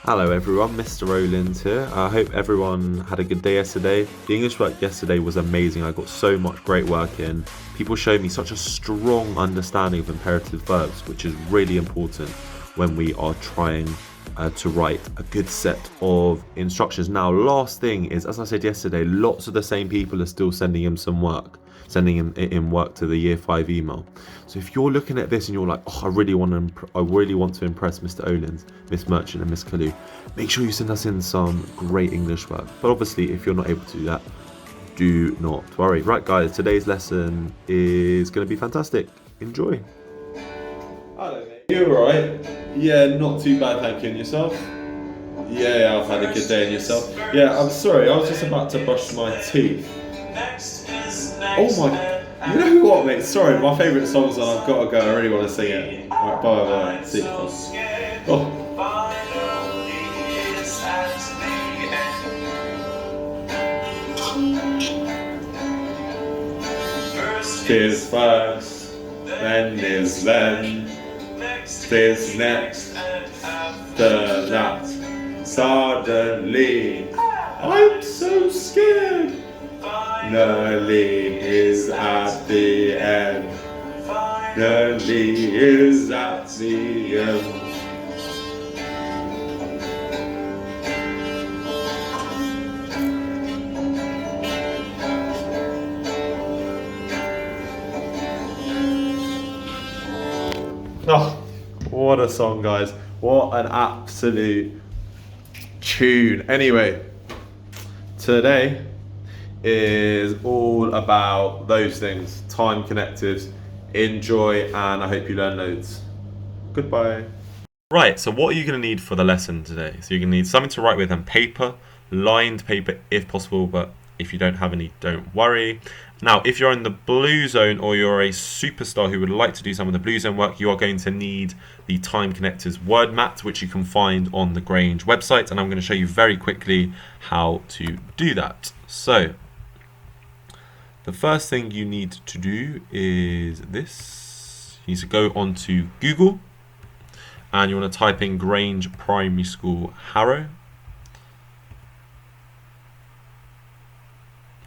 Hello everyone, Mr. Rowland here. I hope everyone had a good day yesterday. The English work yesterday was amazing. I got so much great work in. People showed me such a strong understanding of imperative verbs, which is really important when we are trying to write a good set of instructions. Now, last thing is, as I said yesterday, lots of the same people are still sending him some work, sending him in work to the year 5 email. So if you're looking at this and you're like, oh, I really want to impress Mr. Olins, Miss Merchant and Miss Kalu, make sure you send us in some great English work. But obviously, if you're not able to do that, do not worry. Right, guys, today's lesson is going to be fantastic. Enjoy. Hello, mate. You alright? Yeah, not too bad, thank you. And yourself? Yeah, I've had a good day. And yourself? Yeah, I'm sorry, I was just about to brush my teeth. Oh my, you know what, mate? Sorry, my favourite song's on. I've got to go. I really want to sing it. Alright, bye. See you. Oh. Tis first, then is then, tis next, after that. Suddenly, I'm so scared. Finally is at the end. Finally is at the end. Oh, what a song, guys. What an absolute tune. Anyway, today is all about those things. Time, connectives, enjoy, and I hope you learn loads. Goodbye. Right, so what are you going to need for the lesson today? So you're going to need something to write with and paper, lined paper if possible, but if you don't have any, don't worry. Now, if you're in the Bluezone or you're a superstar who would like to do some of the Bluezone work, you are going to need the Time Connectives word mat, which you can find on the Grange website, and I'm going to show you very quickly how to do that. So, the first thing you need to do is this. You need to go onto Google, and you want to type in Grange Primary School Harrow.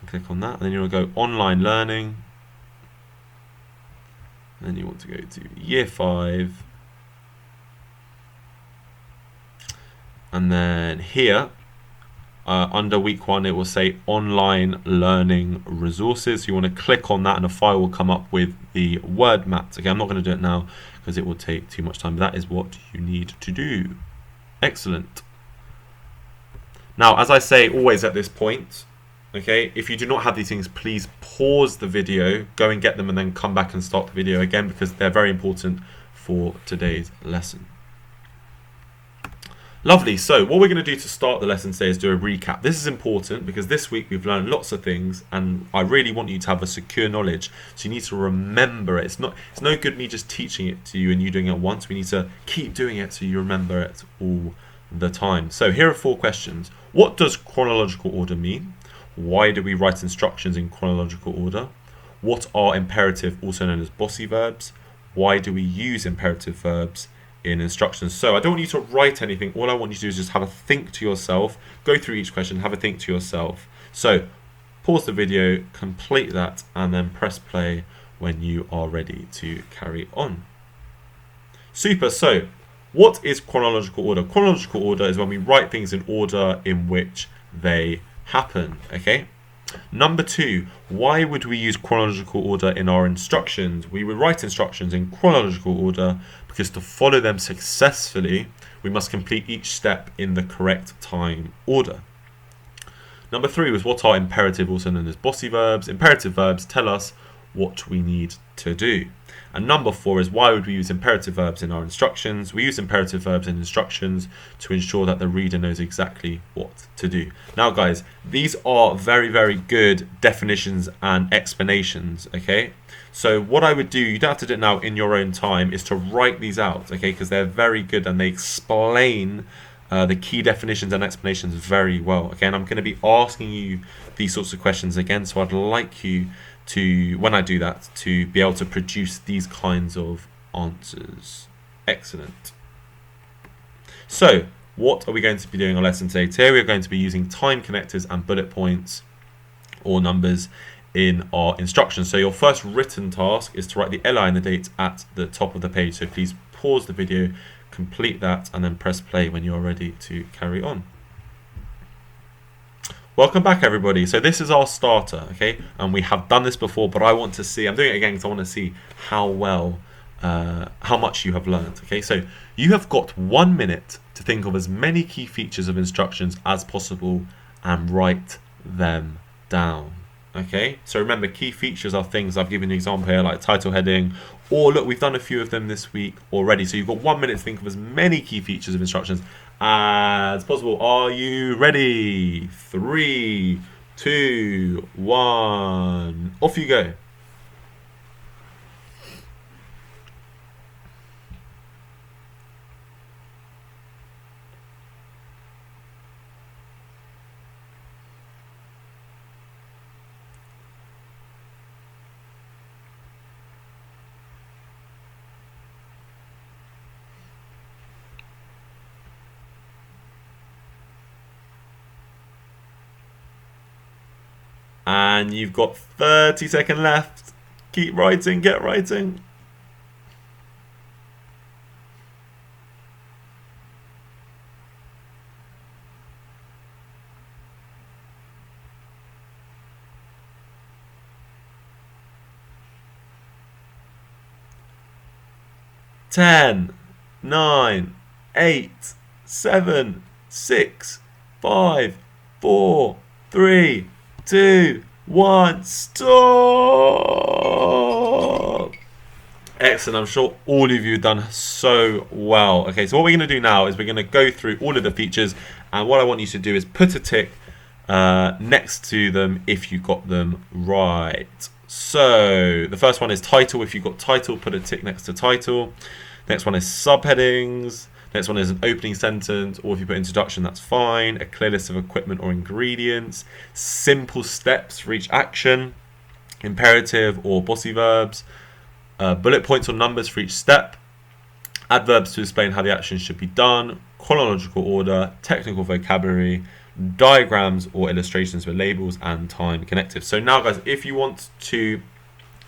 Click on that, and then you want to go online learning, and then you want to go to year 5, and then here under week 1 it will say online learning resources. So you want to click on that and a file will come up with the word mat. Okay, I'm not going to do it now because it will take too much time, but that is what you need to do. Excellent. Now, as I say always at this point, okay, if you do not have these things, please pause the video, go and get them, and then come back and start the video again because they're very important for today's lesson. Lovely. So what we're going to do to start the lesson today is do a recap. This is important because this week we've learned lots of things, and I really want you to have a secure knowledge. So you need to remember it. It's no good me just teaching it to you and you doing it once. We need to keep doing it so you remember it all the time. So here are 4 questions. What does chronological order mean? Why do we write instructions in chronological order? What are imperative, also known as bossy verbs? Why do we use imperative verbs in instructions? So I don't want you to write anything. All I want you to do is just have a think to yourself. Go through each question, have a think to yourself. So pause the video, complete that, and then press play when you are ready to carry on. Super. So what is chronological order? Chronological order is when we write things in order in which they happen. Okay. Number 2, why would we use chronological order in our instructions? We would write instructions in chronological order because to follow them successfully, we must complete each step in the correct time order. Number 3 was what are imperative, also known as bossy verbs? Imperative verbs tell us what we need to do. And number 4 is why would we use imperative verbs in our instructions? We use imperative verbs in instructions to ensure that the reader knows exactly what to do. Now guys, these are very, very good definitions and explanations, okay? So what I would do, you don't have to do it now in your own time, is to write these out, okay? Because they're very good and they explain the key definitions and explanations very well. Okay, and I'm going to be asking you these sorts of questions again, so I'd like you to, when I do that, to be able to produce these kinds of answers. Excellent. So what are we going to be doing on lesson today? Today we are going to be using time connectors and bullet points or numbers in our instructions. So your first written task is to write the LI and the date at the top of the page. So please pause the video, complete that, and then press play when you're ready to carry on. Welcome back, everybody. So this is our starter, okay? And we have done this before, but I want to see, I'm doing it again because I want to see how much you have learned, okay? So you have got 1 minute to think of as many key features of instructions as possible and write them down. Okay, so remember, key features are things, I've given you an example here, like title heading, or look, we've done a few of them this week already. So you've got 1 minute to think of as many key features of instructions as possible. Are you ready? 3, 2, 1, off you go. And you've got 30 seconds left. Keep writing, get writing. Ten, 9, 8, 7, 6, 5, 4, 3, 2, 1, stop! Excellent. I'm sure all of you have done so well. Okay, so what we're going to do now is we're going to go through all of the features, and what I want you to do is put a tick next to them if you got them right. So the first one is title. If you've got title, put a tick next to title. Next one is subheadings. Next one is an opening sentence, or if you put introduction, that's fine. A clear list of equipment or ingredients. Simple steps for each action. Imperative or bossy verbs. Bullet points or numbers for each step. Adverbs to explain how the action should be done. Chronological order. Technical vocabulary. Diagrams or illustrations with labels, and time connectives. So now, guys, if you want to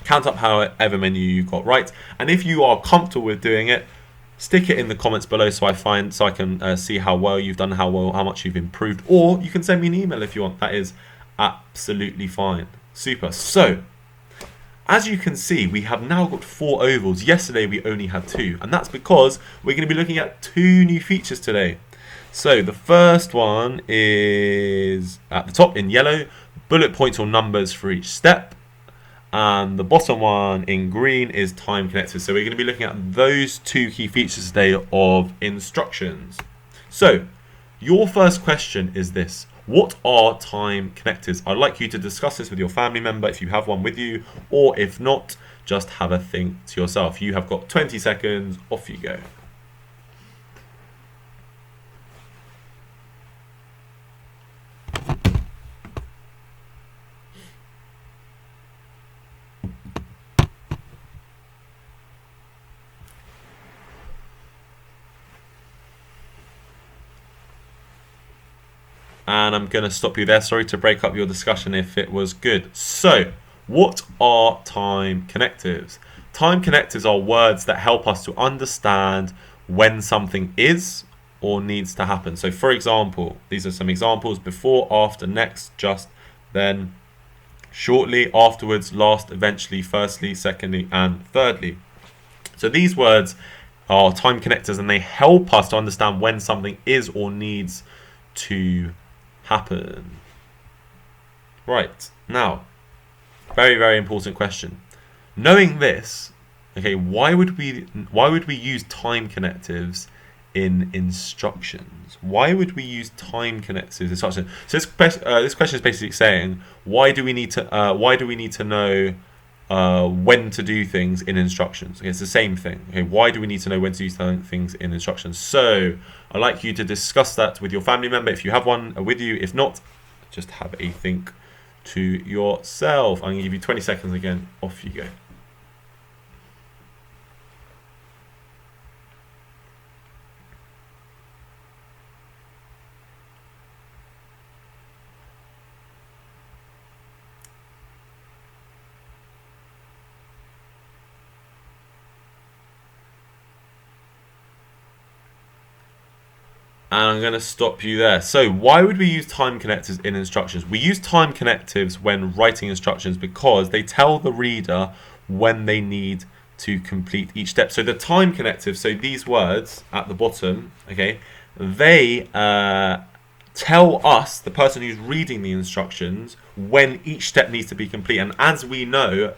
count up however many you got right, and if you are comfortable with doing it, stick it in the comments below so I can see how well you've done, how much you've improved, or you can send me an email if you want. That is absolutely fine. Super. So as you can see, we have now got 4 ovals. Yesterday we only had 2, and that's because we're going to be looking at 2 new features today. So the first one is at the top in yellow, bullet points or numbers for each step. And the bottom one in green is time connectors. So we're going to be looking at those 2 key features today of instructions. So your first question is this: what are time connectors? I'd like you to discuss this with your family member if you have one with you, or if not, just have a think to yourself. You have got 20 seconds, off you go. And I'm going to stop you there. Sorry to break up your discussion if it was good. So, what are time connectives? Time connectives are words that help us to understand when something is or needs to happen. So, for example, these are some examples: before, after, next, just, then, shortly, afterwards, last, eventually, firstly, secondly, and thirdly. So these words are time connectors, and they help us to understand when something is or needs to happen. Right, now, very, very important question. Knowing this, okay, why would we use time connectives in instructions? Why would we use time connectives in instructions? So this question is basically saying, why do we need to know when to do things in instructions? Okay, it's the same thing. Okay, why do we need to know when to do things in instructions? So I'd like you to discuss that with your family member if you have one with you. If not, just have a think to yourself. I'm going to give you 20 seconds again. Off you go. And I'm going to stop you there. So why would we use time connectives in instructions? We use time connectives when writing instructions because they tell the reader when they need to complete each step. So the time connectives, so these words at the bottom, okay, they tell us, the person who's reading the instructions, when each step needs to be complete. And as we know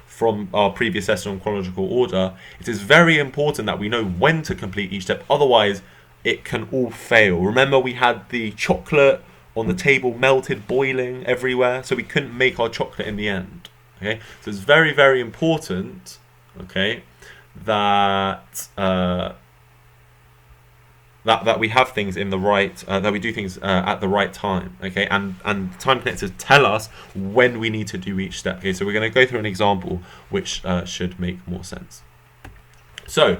from our previous lesson on chronological order, it is very important that we know when to complete each step. Otherwise, it can all fail. Remember, we had the chocolate on the table melted, boiling everywhere, so we couldn't make our chocolate in the end. Okay, so it's very, very important, okay, that that we have things in the right, that we do things at the right time. Okay, and time connectors tell us when we need to do each step. Okay, so we're going to go through an example which should make more sense. So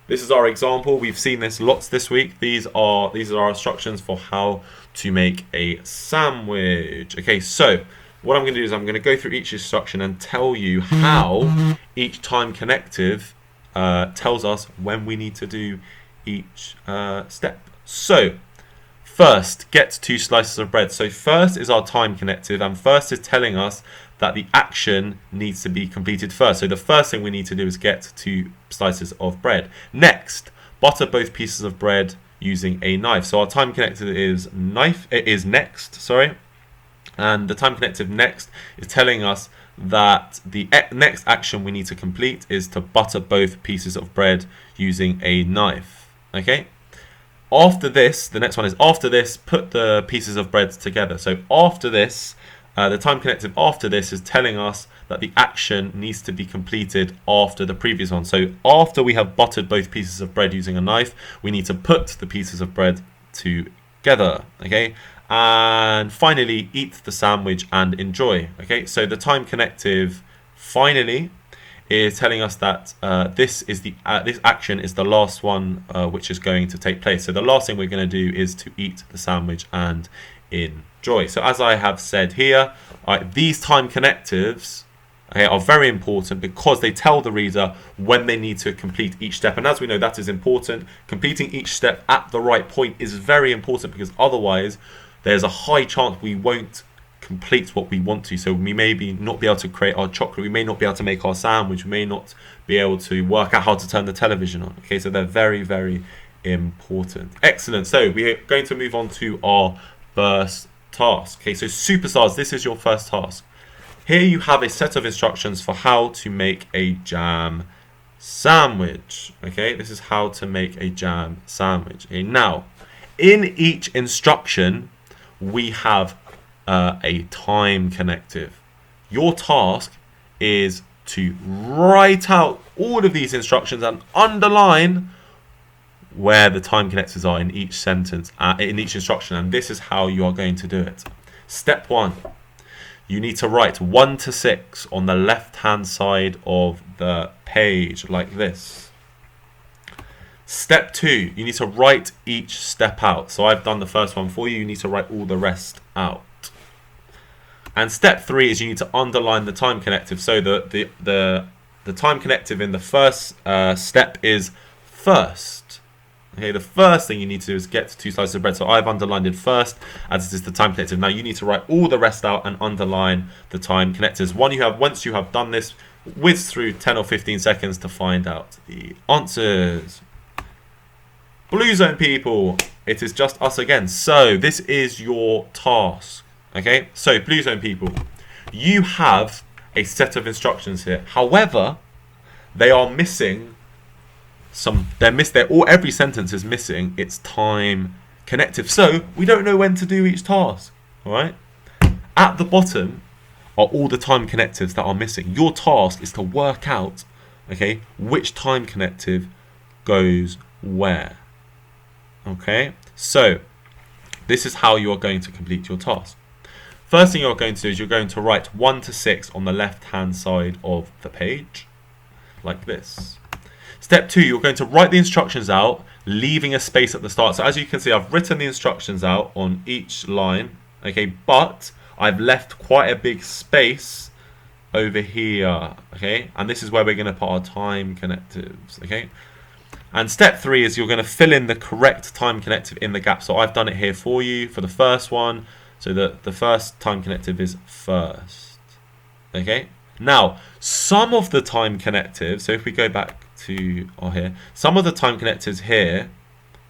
this is our example. We've seen this lots this week. These are our instructions for how to make a sandwich. Okay, so what I'm going to do is I'm going to go through each instruction and tell you how each time connective tells us when we need to do each step. So first, get 2 slices of bread. So first is our time connective, and first is telling us that the action needs to be completed first. So the first thing we need to do is get 2 slices of bread. Next, butter both pieces of bread using a knife. So our time connective is next, sorry. And the time connective next is telling us that the next action we need to complete is to butter both pieces of bread using a knife. Okay? After this, the next one is after this, put the pieces of bread together. So after this, the time connective after this is telling us that the action needs to be completed after the previous one. So after we have buttered both pieces of bread using a knife, we need to put the pieces of bread together. Okay, and finally eat the sandwich and enjoy. Okay, so the time connective finally is telling us that this action is the last one which is going to take place. So the last thing we're going to do is to eat the sandwich and enjoy. So as I have said here, these time connectives, okay, are very important because they tell the reader when they need to complete each step. And as we know, that is important. Completing each step at the right point is very important because otherwise there's a high chance we won't complete what we want to. So we may not be able to create our chocolate, we may not be able to make our sandwich, we may not be able to work out how to turn the television on. Okay, so they're very, very important. Excellent. So we're going to move on to our first task. Okay, so superstars, this is your first task. Here you have a set of instructions for how to make a jam sandwich. Okay, this is how to make a jam sandwich. Okay, now, in each instruction, we have a time connective. Your task is to write out all of these instructions and underline where the time connectors are in each sentence, in each instruction, and this is how you are going to do it. Step 1, you need to write 1 to 6 on the left hand side of the page like this. Step 2, you need to write each step out. So I've done the first one for you, you need to write all the rest out. And step 3 is you need to underline the time connective. So the time connective in the first step is first. Okay, the first thing you need to do is get 2 slices of bread. So I've underlined it first, as it is the time connective. Now you need to write all the rest out and underline the time connectors. Once you have done this, whiz through 10 or 15 seconds to find out the answers. Bluezone people, it is just us again. So this is your task. Okay, so Bluezone people, you have a set of instructions here. However, they are missing every sentence is missing its time connective. So we don't know when to do each task. All right. At the bottom are all the time connectives that are missing. Your task is to work out, okay, which time connective goes where. Okay. So this is how you are going to complete your task. First thing you're going to do is you're going to write 1 to 6 on the left hand side of the page like this. Step 2, you're going to write the instructions out, leaving a space at the start. So as you can see, I've written the instructions out on each line, okay, but I've left quite a big space over here, okay, and this is where we're going to put our time connectives, okay. And step 3 is you're going to fill in the correct time connective in the gap. So I've done it here for you for the first one. So the first time connective is first. Okay. Now, some of the time connectives, so if we go back to here, some of the time connectives here,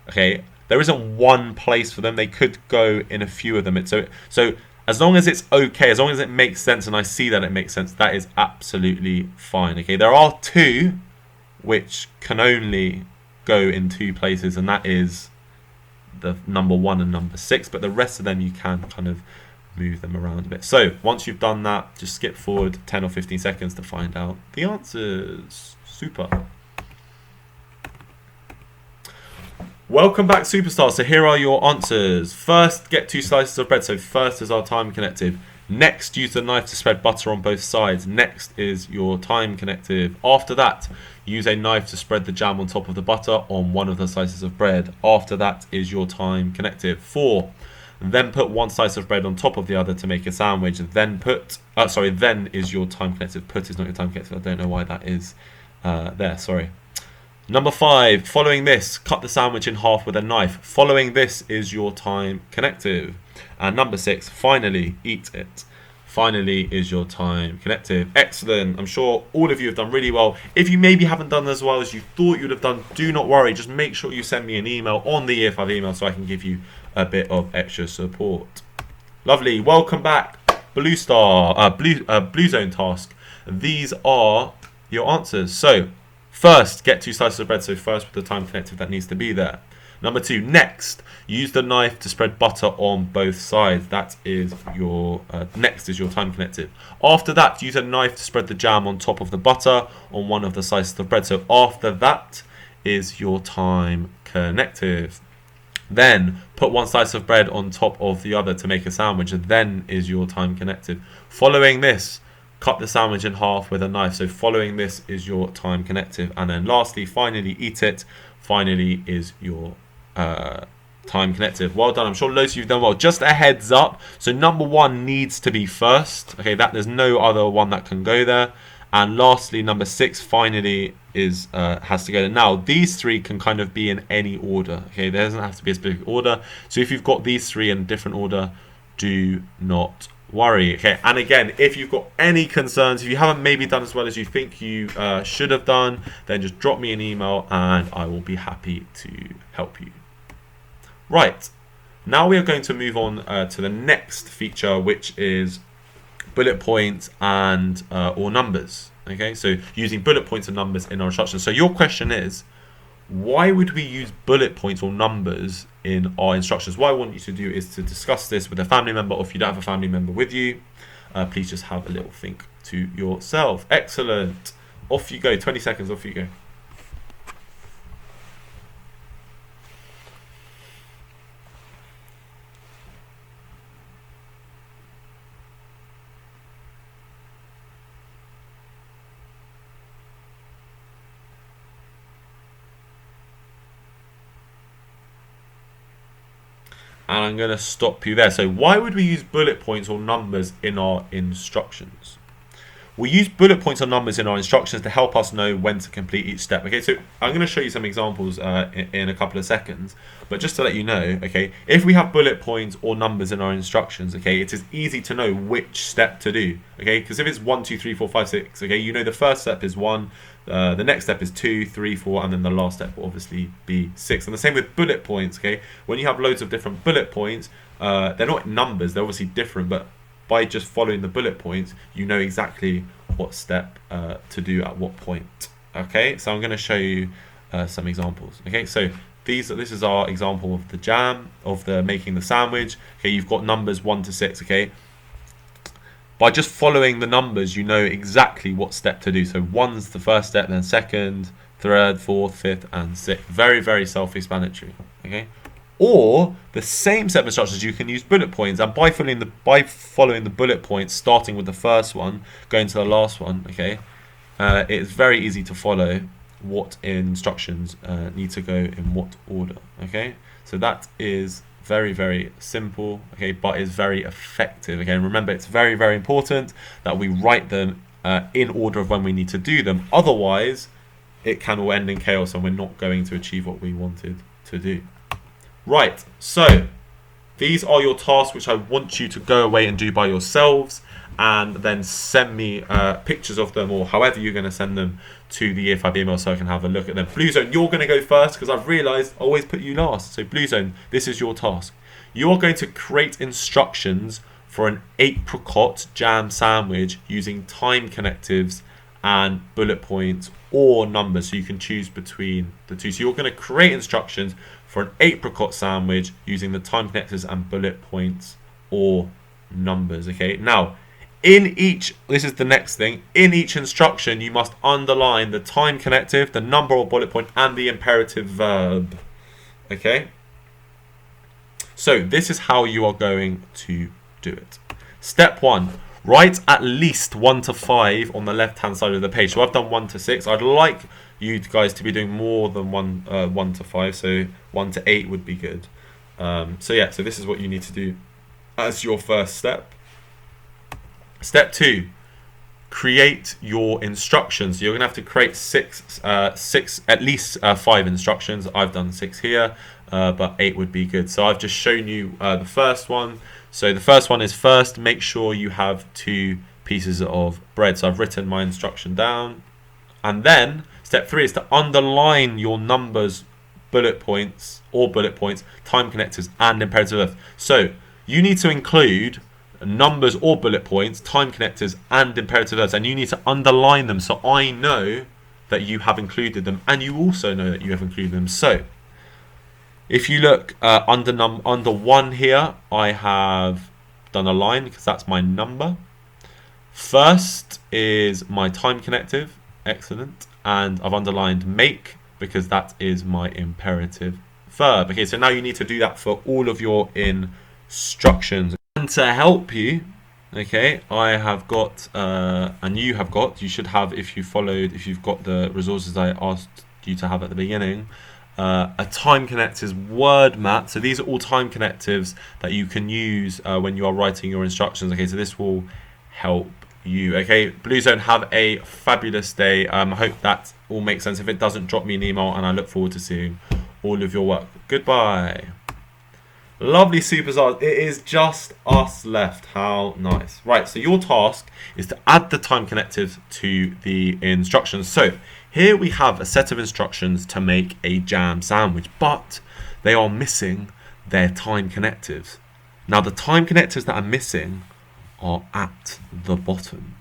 okay, there isn't one place for them. They could go in a few of them. So as long as it's okay, as long as it makes sense, and I see that it makes sense, that is absolutely fine. Okay, there are 2 which can only go in 2 places, and that is the number 1 and number 6, but the rest of them you can kind of move them around a bit. So once you've done that, just skip forward 10 or 15 seconds to find out the answers. Super. Welcome back, superstars. So here are your answers. First, get 2 slices of bread. So first is our time connective. Next, use the knife to spread butter on both sides. Next is your time connective. After that, use a knife to spread the jam on top of the butter on one of the slices of bread. After that is your time connective. 4, then put 1 slice of bread on top of the other to make a sandwich. Then is your time connective. Put is not your time connective. I don't know why that is there. Sorry. Number 5, following this, cut the sandwich in half with a knife. Following this is your time connective. And number 6, finally, eat it. Finally is your time connective. Excellent. I'm sure all of you have done really well. If you maybe haven't done as well as you thought you'd have done, do not worry. Just make sure you send me an email on the Year 5 email so I can give you a bit of extra support. Lovely. Welcome back. Bluezone Task. These are your answers. So, first, get 2 slices of bread. So first with the time connective that needs to be there. Number 2, next, use the knife to spread butter on both sides. That is your, next is your time connective. After that, use a knife to spread the jam on top of the butter on one of the slices of bread. So after that is your time connective. Then put 1 slice of bread on top of the other to make a sandwich. Then is your time connective. Following this, cut the sandwich in half with a knife. So following this is your time connective. And then lastly, finally, eat it. Finally is your time connective. Well done. I'm sure loads of you have done well. Just a heads up. So number 1 needs to be first. Okay, that there's no other one that can go there. And lastly, number 6 finally is has to go there. Now, these 3 can kind of be in any order. Okay, there doesn't have to be a specific order. So if you've got these 3 in a different order, do not worry. Okay, and again, if you've got any concerns, if you haven't maybe done as well as you think you should have done, then just drop me an email and I will be happy to help you. Right, now we are going to move on to the next feature, which is bullet points and or numbers. Okay, so using bullet points and numbers in our instructions. So your question is, why would we use bullet points or numbers in our instructions? What I want you to do is to discuss this with a family member, or if you don't have a family member with you, please just have a little think to yourself. Excellent. Off you go. 20 seconds, off you go. And I'm going to stop you there. So why would we use bullet points or numbers in our instructions? We use bullet points or numbers in our instructions to help us know when to complete each step. Okay, so I'm going to show you some examples in a couple of seconds. But just to let you know, okay, if we have bullet points or numbers in our instructions, okay, it is easy to know which step to do. Okay, because if it's 1, 2, 3, 4, 5, 6, okay, you know the first step is 1, the next step is 2, 3, 4, and then the last step will obviously be 6. And the same with bullet points, okay? When you have loads of different bullet points, they're not numbers, they're obviously different, but by just following the bullet points, you know exactly what step to do at what point. Okay, so I'm going to show you some examples. Okay, so this is our example of the jam, of the making the sandwich. Okay, you've got numbers 1 to 6, okay? By just following the numbers, you know exactly what step to do. So 1's the first step, then 2nd, 3rd, 4th, 5th, and 6th. Very, very self-explanatory. Okay. Or the same set of instructions, you can use bullet points, and by following the bullet points, starting with the first one, going to the last one. Okay, it's very easy to follow what instructions need to go in what order. Okay, so that is very, very simple, okay, but is very effective. Again, remember, it's very, very important that we write them in order of when we need to do them. Otherwise, it can all end in chaos and we're not going to achieve what we wanted to do. Right, so these are your tasks which I want you to go away and do by yourselves, and then send me pictures of them, or however you're going to send them, to the Year 5 email so I can have a look at them. Bluezone, you're going to go first because I've realised I always put you last. So Bluezone, this is your task. You're going to create instructions for an apricot jam sandwich using time connectives and bullet points or numbers, so you can choose between the two. So you're going to create instructions for an apricot sandwich using the time connectives and bullet points or numbers. Okay, now in each, this is the next thing, in each instruction you must underline the time connective, the number or bullet point, and the imperative verb. Okay, so this is how you are going to do it. Step 1, write at least 1 to 5 on the left hand side of the page. So I've done 1 to 6. I'd like you guys to be doing more than 1 to 5, so 1 to 8 would be good. So yeah, so this is what you need to do as your first step. Step 2, create your instructions. So you're gonna have to create at least 5 instructions. I've done 6 here, but 8 would be good. So I've just shown you the first one. So the first one is, first make sure you have 2 pieces of bread. So I've written my instruction down, and then step 3 is to underline your numbers, bullet points, time connectors, and imperative verbs. So you need to include numbers or bullet points, time connectors, and imperative verbs, and you need to underline them so I know that you have included them, and you also know that you have included them. So if you look under 1 here, I have done a line because that's my number. First is my time connective, excellent, and I've underlined make because that is my imperative verb. Okay, so now you need to do that for all of your instructions. And to help you, okay, I have got, and you have got, you should have, if you've got the resources I asked you to have at the beginning, a time connectives word map. So these are all time connectives that you can use when you are writing your instructions. Okay, so this will help you. Okay, Bluezone, have a fabulous day. I hope that all makes sense. If it doesn't, drop me an email, and I look forward to seeing all of your work. Goodbye. Lovely superstars, it is just us left. How nice. Right, so your task is to add the time connectives to the instructions. So here we have a set of instructions to make a jam sandwich, but they are missing their time connectives. Now the time connectives that are missing are at the bottom.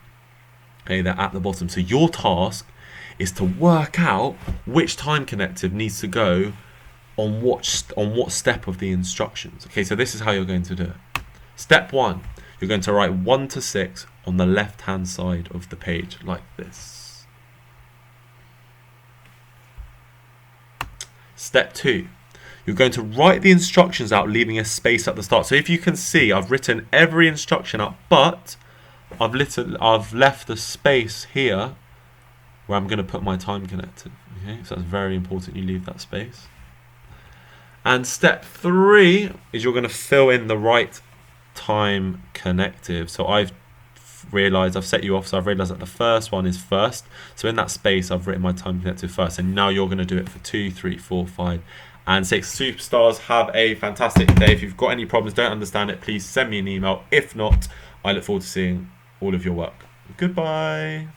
Okay, they're at the bottom. So your task is to work out which time connective needs to go on what step of the instructions. Okay, so this is how you're going to do it. Step 1, you're going to write 1 to 6 on the left hand side of the page like this. Step 2, you're going to write the instructions out, leaving a space at the start. So if you can see, I've written every instruction out, but I've left a space here where I'm going to put my time connector. Okay, so that's very important, you leave that space. And step 3 is you're going to fill in the right time connective. So I've set you off, so I've realized that the first one is first. So in that space, I've written my time connective first, and now you're going to do it for 2, 3, 4, 5, and 6. Superstars, have a fantastic day. If you've got any problems, don't understand it, please send me an email. If not, I look forward to seeing all of your work. Goodbye.